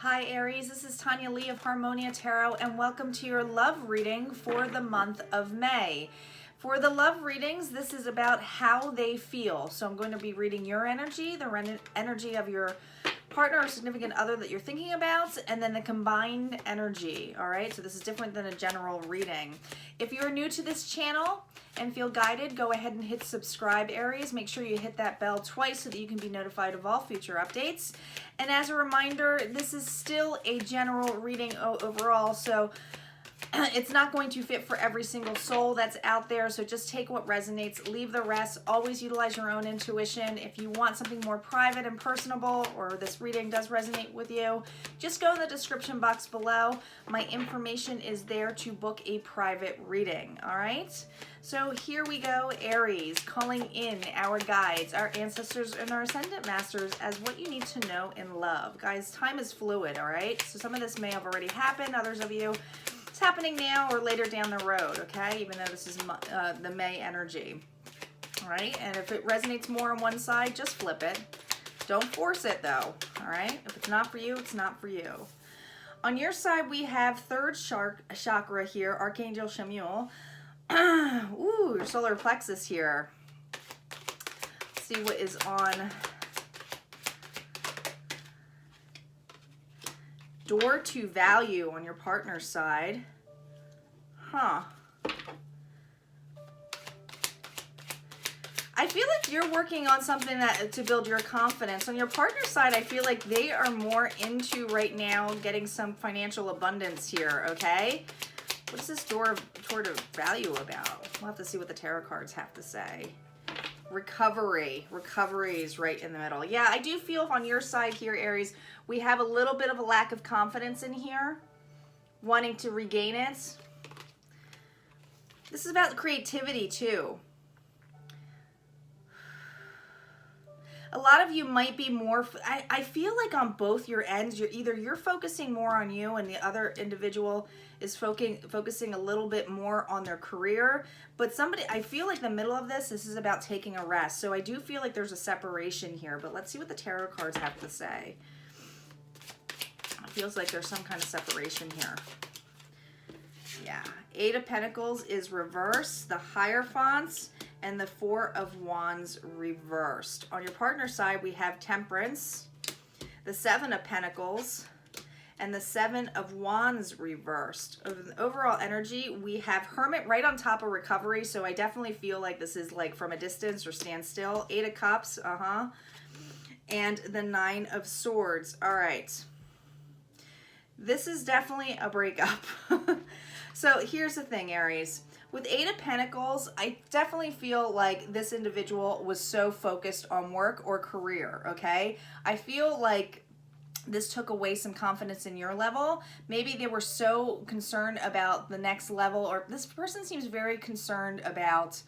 Hi Aries, this is Tanya Lee of Harmonia Tarot and welcome to your love reading for the month of May. For the love readings, this is about how they feel. So I'm going to be reading your energy, the energy of your partner or significant other that you're thinking about, and then the combined energy, all right? So this is different than a general reading. If you're new to this channel and feel guided, go ahead and hit subscribe, Aries. Make sure you hit that bell twice so that you can be notified of all future updates. And as a reminder, this is still a general reading overall, so it's not going to fit for every single soul that's out there, so just take what resonates, leave the rest. Always utilize your own intuition. If you want something more private and personable, or this reading does resonate with you, just go in the description box below. My information is there to book a private reading, all right? So here we go, Aries, calling in our guides, our ancestors, and our ascendant masters as what you need to know in love. Guys, time is fluid, all right? So some of this may have already happened, others of you it's happening now or later down the road, okay? Even though this is the May energy, all right? And if it resonates more on one side, just flip it. Don't force it though, all right? If it's not for you, it's not for you. On your side, we have third chakra here, Archangel Chamuel. Ooh, your solar plexus here. Let's see what is on door to value on your partner's side. Huh. I feel like you're working on something to build your confidence. On your partner's side, I feel like they are more into right now getting some financial abundance here, okay? What is this door to value about? We'll have to see what the tarot cards have to say. Recovery is right in the middle. Yeah, I do feel on your side here, Aries, we have a little bit of a lack of confidence in here, wanting to regain it. This is about creativity too. A lot of you might be more, I feel like on both your ends, you're focusing more on you and the other individual is focusing a little bit more on their career. But I feel like the middle of this is about taking a rest. So I do feel like there's a separation here, but let's see what the tarot cards have to say. It feels like there's some kind of separation here. Yeah, Eight of Pentacles is reversed, the Hierophants, and the Four of Wands reversed. On your partner's side, we have Temperance, the Seven of Pentacles, and the Seven of Wands reversed. Overall energy, we have Hermit right on top of Recovery, so I definitely feel like this is like from a distance or standstill. Eight of Cups, and the Nine of Swords. All right. This is definitely a breakup. So here's the thing, Aries. With Eight of Pentacles, I definitely feel like this individual was so focused on work or career, okay? I feel like this took away some confidence in your level. Maybe they were so concerned about the next level, or this person seems very concerned about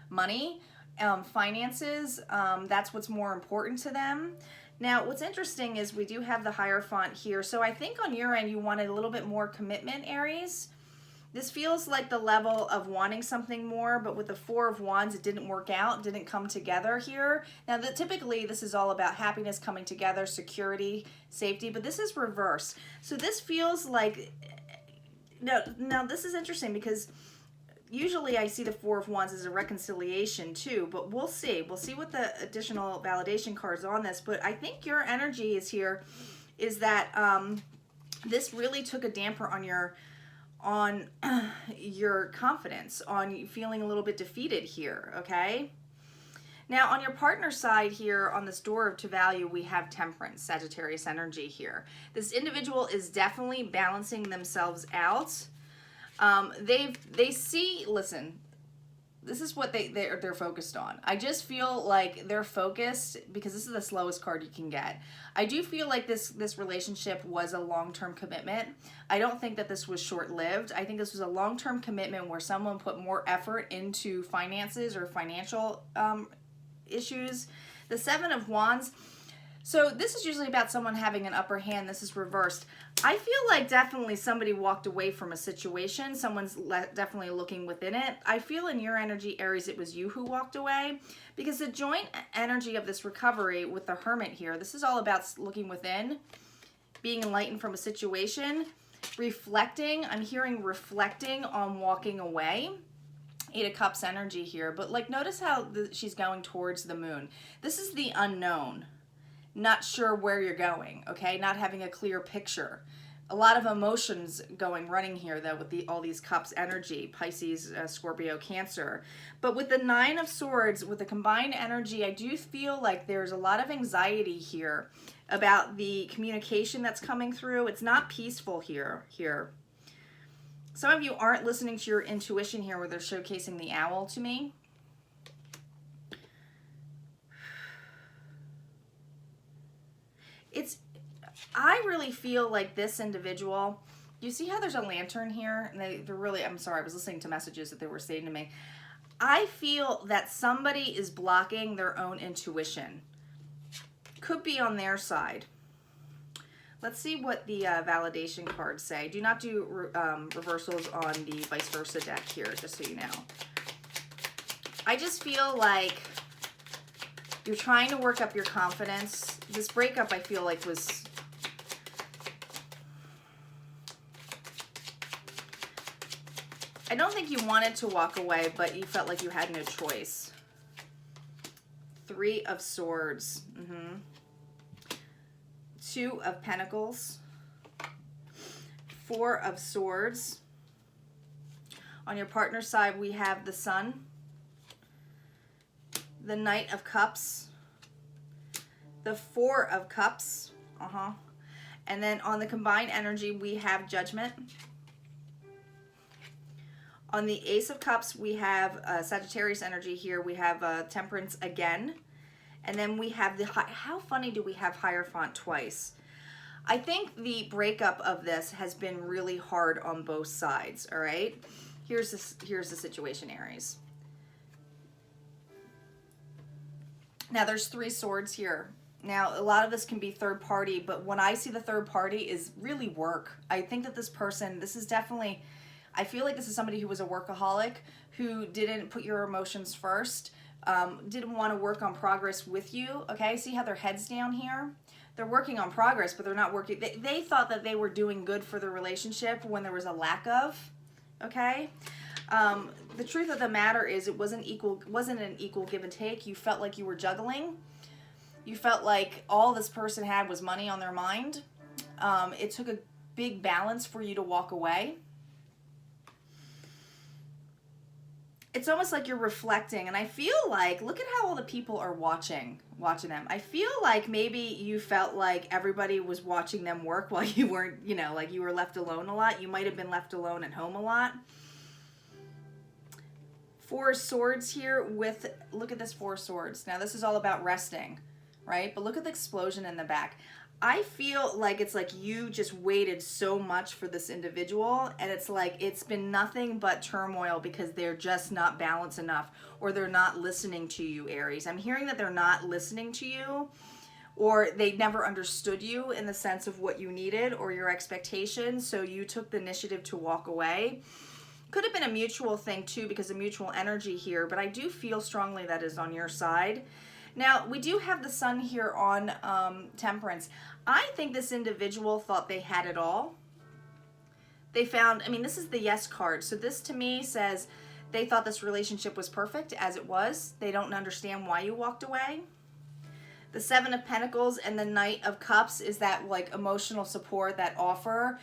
money, finances. That's what's more important to them. Now, what's interesting is we do have the Hierophant here. So I think on your end, you wanted a little bit more commitment, Aries. This feels like the level of wanting something more, but with the Four of Wands, it didn't work out, didn't come together here. Now, typically, this is all about happiness coming together, security, safety, but this is reverse. So this feels like, now this is interesting because usually I see the Four of Wands as a reconciliation too, but we'll see. We'll see what the additional validation cards on this, but I think your energy is here, is that this really took a damper on your confidence, on you feeling a little bit defeated here, okay? Now, on your partner's side here, on this door to value, we have Temperance, Sagittarius energy here. This individual is definitely balancing themselves out. They see, listen, this is what they're focused on. I just feel like they're focused because this is the slowest card you can get. I do feel like this relationship was a long-term commitment. I don't think that this was short-lived. I think this was a long-term commitment where someone put more effort into finances or financial issues. The Seven of Wands. So this is usually about someone having an upper hand. This is reversed. I feel like definitely somebody walked away from a situation. Someone's definitely looking within it. I feel in your energy, Aries, it was you who walked away, because the joint energy of this recovery with the Hermit here, this is all about looking within. being enlightened from a situation, reflecting. I'm hearing reflecting on walking away. 8 of Cups energy here, but like notice how she's going towards the moon. This is the unknown. Not sure where you're going, okay? Not having a clear picture. A lot of emotions running here though with all these cups energy, Pisces, Scorpio, Cancer. But with the 9 of Swords, with the combined energy, I do feel like there's a lot of anxiety here about the communication that's coming through. It's not peaceful here. Some of you aren't listening to your intuition here where they're showcasing the owl to me. I really feel like this individual, you see how there's a lantern here? And they're really, I'm sorry, I was listening to messages that they were saying to me. I feel that somebody is blocking their own intuition. Could be on their side. Let's see what the validation cards say. Do not do reversals on the vice versa deck here, just so you know. I just feel like you're trying to work up your confidence. This breakup, I feel like, was... I don't think you wanted to walk away, but you felt like you had no choice. 3 of Swords. 2 of Pentacles. 4 of Swords. On your partner's side, we have the Sun. The Knight of Cups. The 4 of Cups. And then on the combined energy, we have Judgment. On the Ace of Cups, we have Sagittarius energy here. We have Temperance again. And then we have the... How funny do we have Hierophant twice? I think the breakup of this has been really hard on both sides, all right? Here's the situation, Aries. Now, there's 3 swords here. Now, a lot of this can be third party, but when I see the third party is really work. I think that this person, this is definitely... I feel like this is somebody who was a workaholic, who didn't put your emotions first, didn't want to work on progress with you, okay? See how their head's down here? They're working on progress, but they're not working. They thought that they were doing good for the relationship when there was a lack of, okay? The truth of the matter is it wasn't an equal give and take. You felt like you were juggling. You felt like all this person had was money on their mind. It took a big balance for you to walk away. It's almost like you're reflecting, and I feel like, look at how all the people are watching them. I feel like maybe you felt like everybody was watching them work while you weren't, you know, like you were left alone a lot. You might have been left alone at home a lot. 4 swords here with, look at this 4 swords. Now this is all about resting, right? But look at the explosion in the back. I feel like it's like you just waited so much for this individual, and it's like it's been nothing but turmoil because they're just not balanced enough, or they're not listening to you, Aries. I'm hearing that they're not listening to you, or they never understood you in the sense of what you needed or your expectations, so you took the initiative to walk away. Could have been a mutual thing too, because of mutual energy here, but I do feel strongly that is on your side. Now, we do have the Sun here on Temperance. I think this individual thought they had it all. They found, I mean, this is the Yes card. So this to me says they thought this relationship was perfect as it was. They don't understand why you walked away. The 7 of Pentacles and the Knight of Cups is that like emotional support, that offer.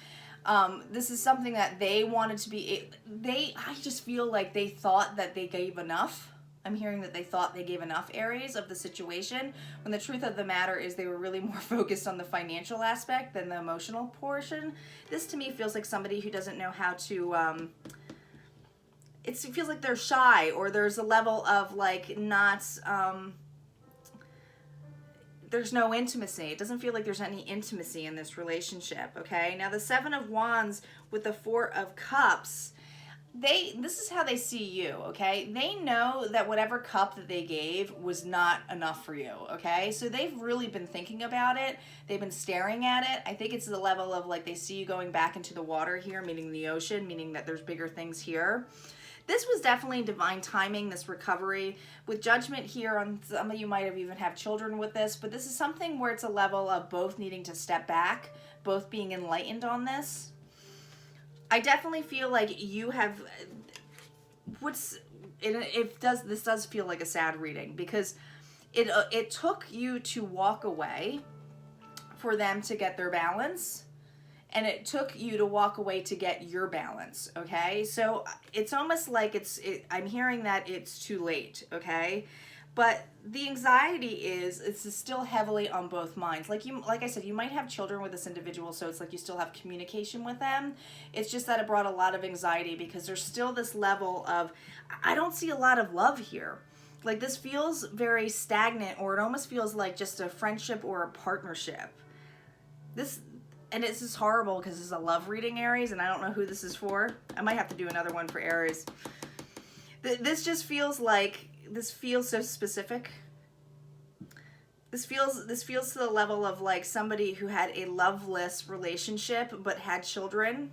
This is something that they wanted to be, I just feel like they thought that they gave enough. I'm hearing that they thought they gave enough, Aries, of the situation, when the truth of the matter is they were really more focused on the financial aspect than the emotional portion. This to me feels like somebody who doesn't know how to, it feels like they're shy, or there's a level of like not, there's no intimacy. It doesn't feel like there's any intimacy in this relationship, okay? Now the 7 of Wands with the 4 of Cups, this is how they see you, okay? They know that whatever cup that they gave was not enough for you, okay? So they've really been thinking about it. They've been staring at it. I think it's the level of like they see you going back into the water here, meaning the ocean, meaning that there's bigger things here. This was definitely divine timing, this recovery. With Judgment here, on some of you might have even have children with this, but this is something where it's a level of both needing to step back, both being enlightened on this. I definitely feel like you have, this does feel like a sad reading, because it took you to walk away for them to get their balance, and it took you to walk away to get your balance, okay? So it's almost like I'm hearing that it's too late, okay? But the anxiety it's still heavily on both minds. Like I said, you might have children with this individual, so it's like you still have communication with them. It's just that it brought a lot of anxiety because there's still this level of, I don't see a lot of love here. Like, this feels very stagnant, or it almost feels like just a friendship or a partnership. And this is horrible because this is a love reading, Aries, and I don't know who this is for. I might have to do another one for Aries. This just feels like, this feels so specific. This feels to the level of like somebody who had a loveless relationship but had children.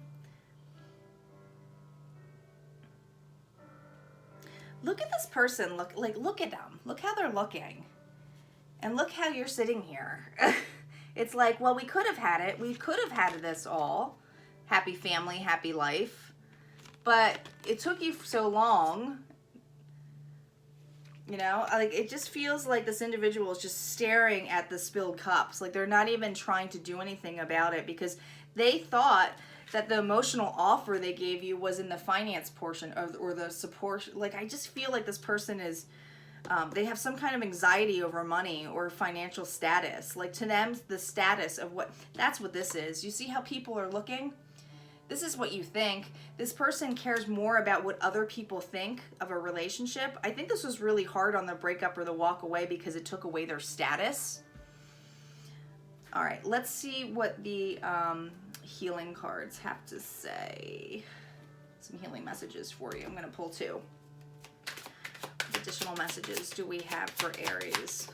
Look at this person. Look at them. Look how they're looking. And look how you're sitting here. It's like, well, we could have had it. We could have had this all. Happy family, happy life. But it took you so long. You know, like, it just feels like this individual is just staring at the spilled cups. Like, they're not even trying to do anything about it because they thought that the emotional offer they gave you was in the finance portion or the support. Like, I just feel like this person is, they have some kind of anxiety over money or financial status. Like, to them, the status of that's what this is. You see how people are looking? This is what you think. This person cares more about what other people think of a relationship. I think this was really hard on the breakup or the walk away because it took away their status. All right, let's see what the healing cards have to say. Some healing messages for you. I'm going to pull two. What additional messages do we have for Aries?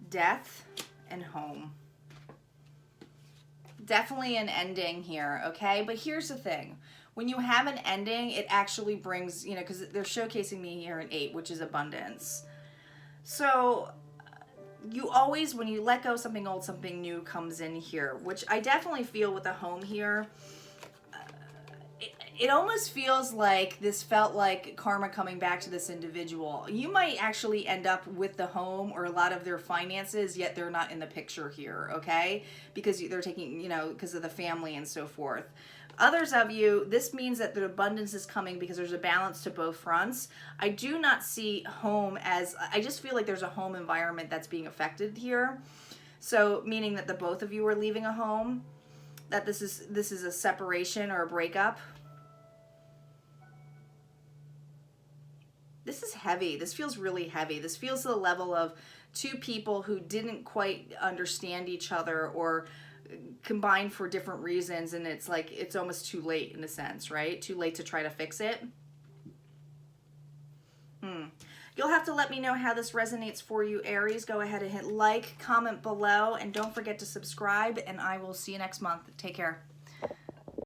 Death and home. Definitely an ending here, okay? But here's the thing. When you have an ending, it actually brings, you know, because they're showcasing me here an 8, which is abundance. So you always, when you let go something old, something new comes in here, which I definitely feel with the home here. It almost feels like this felt like karma coming back to this individual. You might actually end up with the home or a lot of their finances, yet they're not in the picture here, okay? Because they're taking, you know, because of the family and so forth. Others of you, this means that the abundance is coming because there's a balance to both fronts. I do not see home as, I just feel like there's a home environment that's being affected here. So meaning that the both of you are leaving a home, that this is a separation or a breakup. This is heavy. This feels really heavy. This feels to the level of two people who didn't quite understand each other or combined for different reasons, and it's like it's almost too late in a sense, right? Too late to try to fix it. You'll have to let me know how this resonates for you, Aries. Go ahead and hit like, comment below, and don't forget to subscribe, and I will see you next month. Take care.